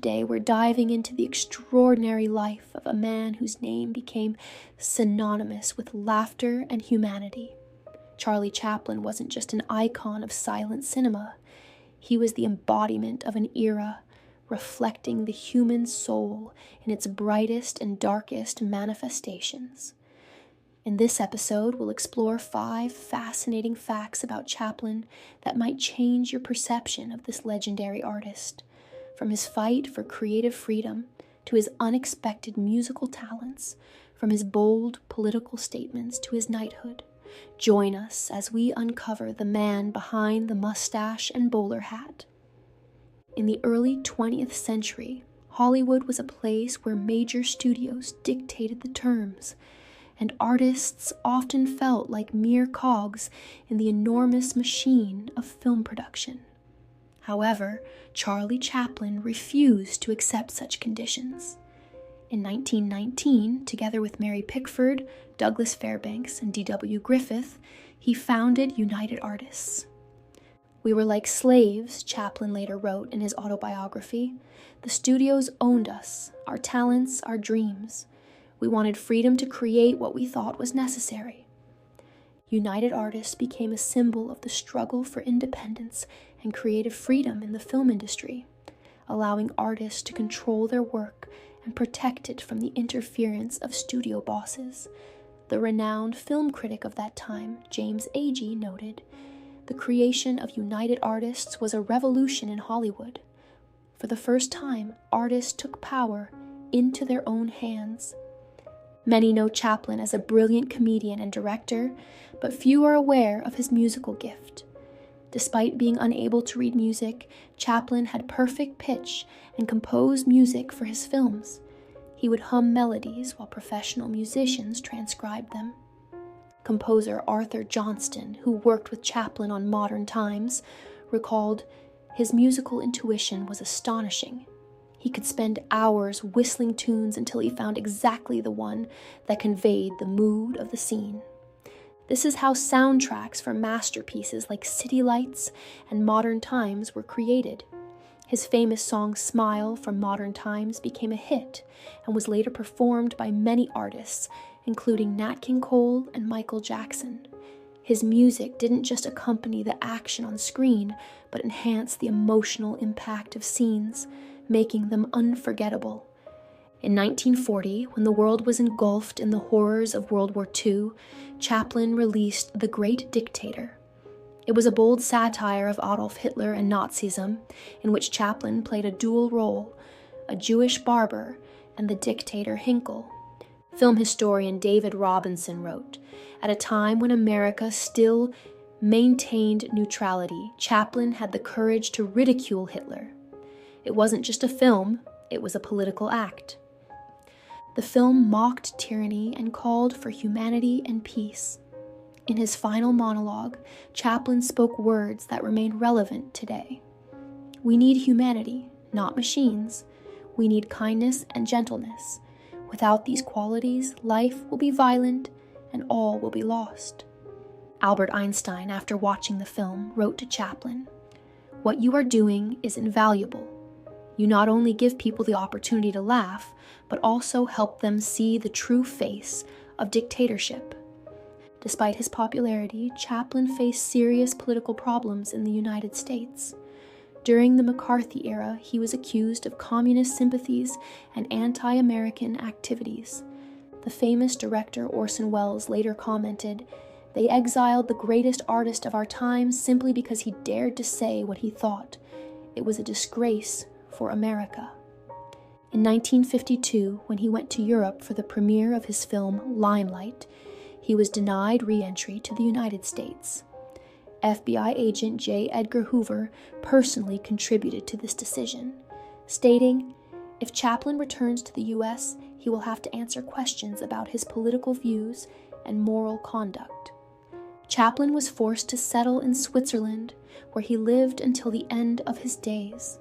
Today, we're diving into the extraordinary life of a man whose name became synonymous with laughter and humanity. Charlie Chaplin wasn't just an icon of silent cinema. He was the embodiment of an era reflecting the human soul in its brightest and darkest manifestations. In this episode, we'll explore 5 fascinating facts about Chaplin that might change your perception of this legendary artist. From his fight for creative freedom to his unexpected musical talents, from his bold political statements to his knighthood. Join us as we uncover the man behind the mustache and bowler hat. In the early 20th century, Hollywood was a place where major studios dictated the terms, and artists often felt like mere cogs in the enormous machine of film production. However, Charlie Chaplin refused to accept such conditions. In 1919, together with Mary Pickford, Douglas Fairbanks, and D.W. Griffith, he founded United Artists. "We were like slaves," Chaplin later wrote in his autobiography. "The studios owned us, our talents, our dreams. We wanted freedom to create what we thought was necessary." United Artists became a symbol of the struggle for independence and creative freedom in the film industry, allowing artists to control their work and protect it from the interference of studio bosses. The renowned film critic of that time, James Agee, noted, "The creation of United Artists was a revolution in Hollywood. For the first time, artists took power into their own hands." Many know Chaplin as a brilliant comedian and director, but few are aware of his musical gift. Despite being unable to read music, Chaplin had perfect pitch and composed music for his films. He would hum melodies while professional musicians transcribed them. Composer Arthur Johnston, who worked with Chaplin on Modern Times, recalled, "His musical intuition was astonishing. He could spend hours whistling tunes until he found exactly the one that conveyed the mood of the scene." This is how soundtracks for masterpieces like City Lights and Modern Times were created. His famous song Smile from Modern Times became a hit and was later performed by many artists, including Nat King Cole and Michael Jackson. His music didn't just accompany the action on screen, but enhanced the emotional impact of scenes, making them unforgettable. In 1940, when the world was engulfed in the horrors of World War II, Chaplin released The Great Dictator. It was a bold satire of Adolf Hitler and Nazism, in which Chaplin played a dual role, a Jewish barber and the dictator Hinkle. Film historian David Robinson wrote, "At a time when America still maintained neutrality, Chaplin had the courage to ridicule Hitler. It wasn't just a film, it was a political act." The film mocked tyranny and called for humanity and peace. In his final monologue, Chaplin spoke words that remain relevant today. "We need humanity, not machines. We need kindness and gentleness. Without these qualities, life will be violent and all will be lost." Albert Einstein, after watching the film, wrote to Chaplin, "What you are doing is invaluable. You not only give people the opportunity to laugh, but also help them see the true face of dictatorship." Despite his popularity, Chaplin faced serious political problems in the United States. During the McCarthy-era, he was accused of communist sympathies and anti-American activities. The famous director Orson Welles later commented, "They exiled the greatest artist of our time simply because he dared to say what he thought. It was a disgrace for America." In 1952, when he went to Europe for the premiere of his film Limelight, he was denied re-entry to the United States. FBI agent J. Edgar Hoover personally contributed to this decision, stating, "If Chaplin returns to the U.S., he will have to answer questions about his political views and moral conduct." Chaplin was forced to settle in Switzerland, where he lived until the end of his days.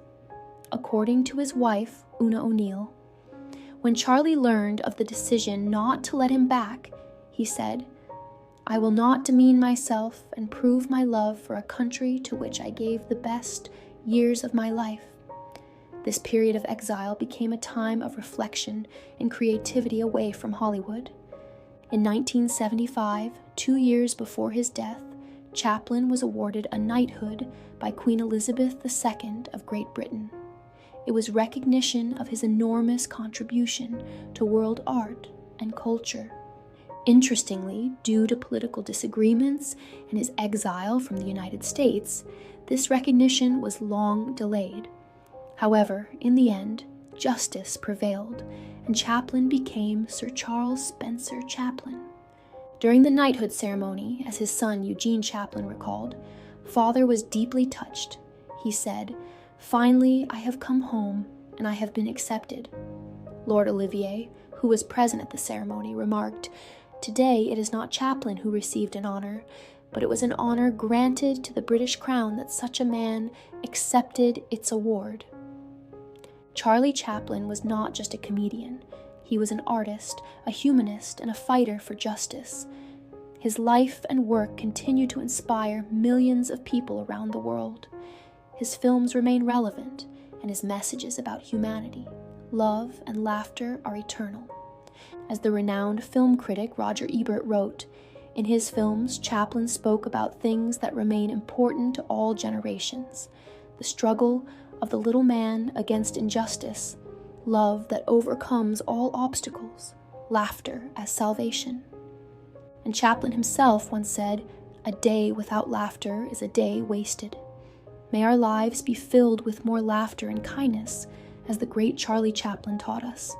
According to his wife, Una O'Neill, when Charlie learned of the decision not to let him back, he said, "I will not demean myself and prove my love for a country to which I gave the best years of my life. This period of exile became a time of reflection and creativity away from Hollywood. In 1975, 2 years before his death, Chaplin was awarded a knighthood by Queen Elizabeth II of Great Britain. It was recognition of his enormous contribution to world art and culture. Interestingly, due to political disagreements and his exile from the United States, this recognition was long delayed. However, in the end, justice prevailed, and Chaplin became Sir Charles Spencer Chaplin. During the knighthood ceremony, as his son Eugene Chaplin recalled, Father was deeply touched. He said, "Finally, I have come home, and I have been accepted." Lord Olivier, who was present at the ceremony, remarked, "Today it is not Chaplin who received an honor, but it was an honor granted to the British Crown that such a man accepted its award." Charlie Chaplin was not just a comedian. He was an artist, a humanist, and a fighter for justice. His life and work continue to inspire millions of people around the world. His films remain relevant, and his messages about humanity, love, and laughter are eternal. As the renowned film critic Roger Ebert wrote, in his films, Chaplin spoke about things that remain important to all generations: the struggle of the little man against injustice, love that overcomes all obstacles, laughter as salvation. And Chaplin himself once said, "A day without laughter is a day wasted." May our lives be filled with more laughter and kindness, as the great Charlie Chaplin taught us.